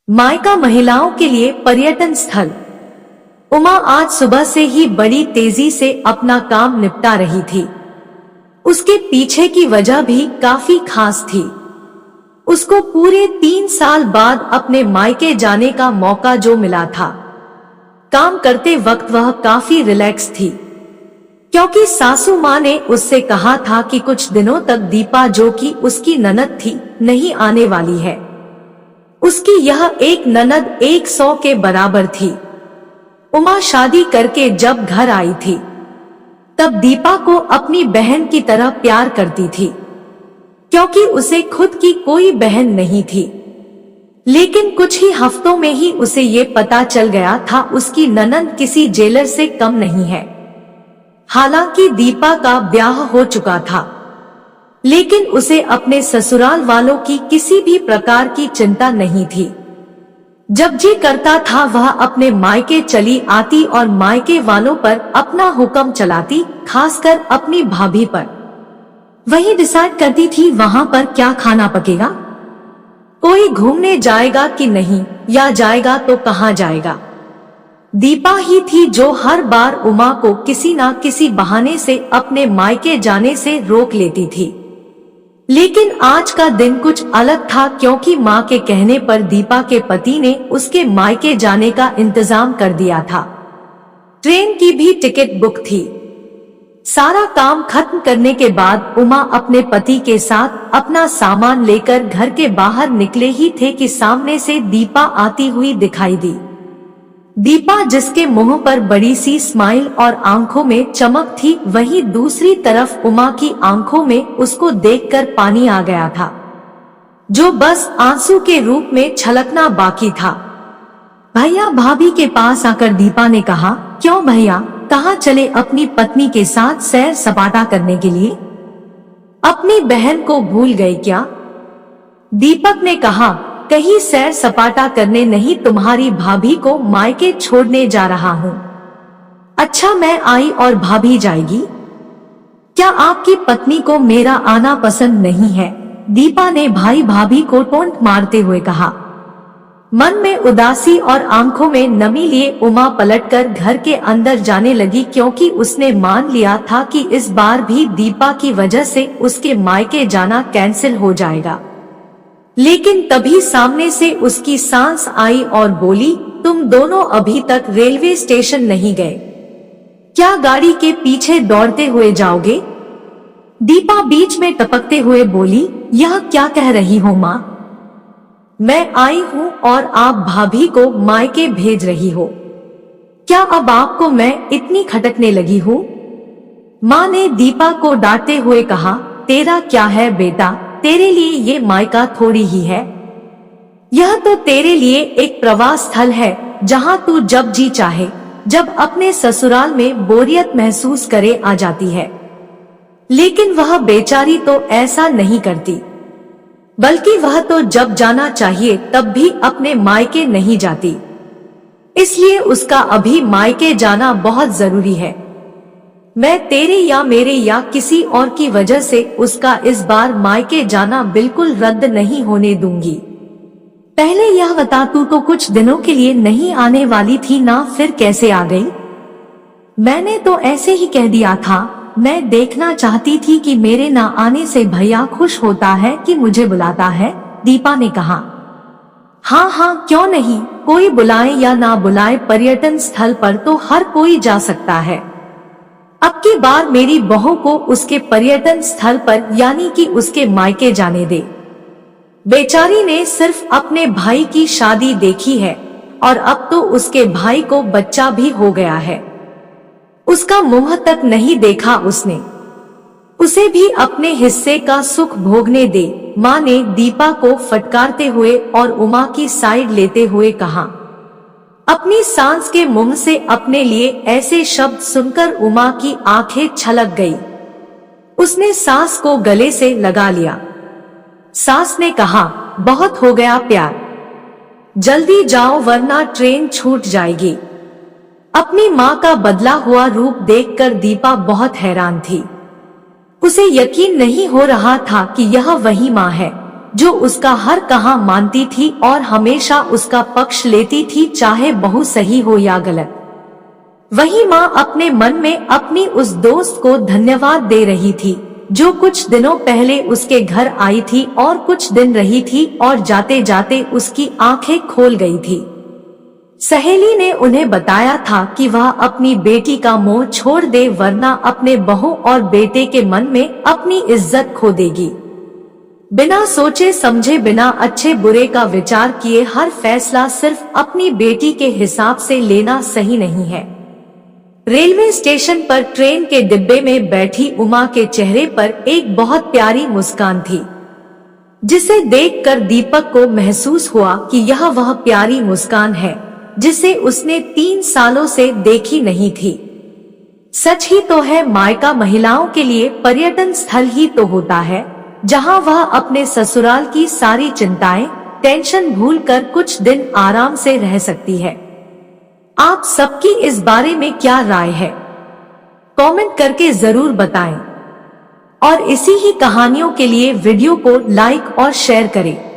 मायका महिलाओं के लिए पर्यटन स्थल। उमा आज सुबह से ही बड़ी तेजी से अपना काम निपटा रही थी। उसके पीछे की वजह भी काफी खास थी। उसको पूरे 3 साल बाद अपने मायके जाने का मौका जो मिला था। काम करते वक्त वह काफी रिलैक्स थी, क्योंकि सासू माँ ने उससे कहा था कि कुछ दिनों तक दीपा, जो कि उसकी ननद थी, नहीं आने वाली है। उसकी यह एक ननद 100 के बराबर थी। उमा शादी करके जब घर आई थी, तब दीपा को अपनी बहन की तरह प्यार करती थी, क्योंकि उसे खुद की कोई बहन नहीं थी। लेकिन कुछ ही हफ्तों में ही उसे ये पता चल गया था उसकी ननद किसी जेलर से कम नहीं है। हालांकि दीपा का ब्याह हो चुका था, लेकिन उसे अपने ससुराल वालों की किसी भी प्रकार की चिंता नहीं थी। जब जी करता था वह अपने मायके चली आती और मायके वालों पर अपना हुक्म चलाती, खासकर अपनी भाभी पर। वही डिसाइड करती थी वहां पर क्या खाना पकेगा, कोई घूमने जाएगा कि नहीं, या जाएगा तो कहां जाएगा। दीपा ही थी जो हर बार उमा को किसी ना किसी बहाने से अपने मायके जाने से रोक लेती थी। लेकिन आज का दिन कुछ अलग था, क्योंकि माँ के कहने पर दीपा के पति ने उसके मायके जाने का इंतजाम कर दिया था। ट्रेन की भी टिकट बुक थी। सारा काम खत्म करने के बाद उमा अपने पति के साथ अपना सामान लेकर घर के बाहर निकले ही थे कि सामने से दीपा आती हुई दिखाई दी। दीपा, जिसके मुंह पर बड़ी सी स्माइल और आंखों में चमक थी, वहीं दूसरी तरफ उमा की आंखों में उसको देखकर पानी आ गया था, जो बस आंसू के रूप में छलकना बाकी था। भैया, भाभी के पास आकर दीपा ने कहा, क्यों भैया, कहाँ चले अपनी पत्नी के साथ सैर सपाटा करने के लिए? अपनी बहन को भूल गए क्या? दीपक ने कहा, कहीं सैर सपाटा करने नहीं, तुम्हारी भाभी को मायके छोड़ने जा रहा हूँ। अच्छा, मैं आई और भाभी जाएगी? क्या आपकी पत्नी को मेरा आना पसंद नहीं है? दीपा ने भाई भाभी को टोंट मारते हुए कहा। मन में उदासी और आंखों में नमी लिए उमा पलटकर घर के अंदर जाने लगी, क्योंकि उसने मान लिया था कि इस बार भी दीपा की वजह से उसके मायके जाना कैंसिल हो जाएगा। लेकिन तभी सामने से उसकी सांस आई और बोली, तुम दोनों अभी तक रेलवे स्टेशन नहीं गए क्या? गाड़ी के पीछे दौड़ते हुए जाओगे? दीपा बीच में टपकते हुए बोली, यह क्या कह रही हो माँ? मैं आई हूँ और आप भाभी को मायके भेज रही हो। क्या अब आपको मैं इतनी खटकने लगी हूँ? माँ ने दीपा को डांटते हुए कहा, तेरा क्या है बेटा, तेरे लिए ये मायका थोड़ी ही है। यह तो तेरे लिए एक प्रवास स्थल है, जहाँ तू जब जी चाहे, जब अपने ससुराल में बोरियत महसूस करे आ जाती है। लेकिन वह बेचारी तो ऐसा नहीं करती, बल्कि वह तो जब जाना चाहिए तब भी अपने मायके नहीं जाती। इसलिए उसका अभी मायके जाना बहुत जरूरी है। मैं तेरे या मेरे या किसी और की वजह से उसका इस बार मायके जाना बिल्कुल रद्द नहीं होने दूंगी। पहले यह बता, तू तो कुछ दिनों के लिए नहीं आने वाली थी ना, फिर कैसे आ गई? मैंने तो ऐसे ही कह दिया था। मैं देखना चाहती थी कि मेरे ना आने से भैया खुश होता है कि मुझे बुलाता है, दीपा ने कहा। हाँ हाँ, क्यों नहीं, कोई बुलाए या ना बुलाए, पर्यटन स्थल पर तो हर कोई जा सकता है। अब की बार मेरी बहू को उसके पर्यटन स्थल पर, यानी कि उसके मायके जाने दे। बेचारी ने सिर्फ अपने भाई की शादी देखी है और अब तो उसके भाई को बच्चा भी हो गया है। उसका मुंह तक नहीं देखा उसने। उसे भी अपने हिस्से का सुख भोगने दे, माँ ने दीपा को फटकारते हुए और उमा की साइड लेते हुए कहा। अपनी सास के मुंह से अपने लिए ऐसे शब्द सुनकर उमा की आंखें छलक गई। उसने सास को गले से लगा लिया। सास ने कहा, बहुत हो गया प्यार, जल्दी जाओ वरना ट्रेन छूट जाएगी। अपनी माँ का बदला हुआ रूप देखकर दीपा बहुत हैरान थी। उसे यकीन नहीं हो रहा था कि यह वही माँ है जो उसका हर कहा मानती थी और हमेशा उसका पक्ष लेती थी, चाहे बहू सही हो या गलत। वही माँ अपने मन में अपनी उस दोस्त को धन्यवाद दे रही थी जो कुछ दिनों पहले उसके घर आई थी और कुछ दिन रही थी और जाते जाते उसकी आंखें खोल गई थी। सहेली ने उन्हें बताया था कि वह अपनी बेटी का मोह छोड़ दे, वरना अपने बहू और बेटे के मन में अपनी इज्जत खो देगी। बिना सोचे समझे, बिना अच्छे बुरे का विचार किए हर फैसला सिर्फ अपनी बेटी के हिसाब से लेना सही नहीं है। रेलवे स्टेशन पर ट्रेन के डिब्बे में बैठी उमा के चेहरे पर एक बहुत प्यारी मुस्कान थी, जिसे देखकर दीपक को महसूस हुआ कि यह वह प्यारी मुस्कान है जिसे उसने 3 सालों से देखी नहीं थी। सच ही तो है, मायका महिलाओं के लिए पर्यटन स्थल ही तो होता है जहां वह अपने ससुराल की सारी चिंताएं, टेंशन भूलकर कुछ दिन आराम से रह सकती है। आप सबकी इस बारे में क्या राय है? कमेंट करके जरूर बताएं और इसी ही कहानियों के लिए वीडियो को लाइक और शेयर करें।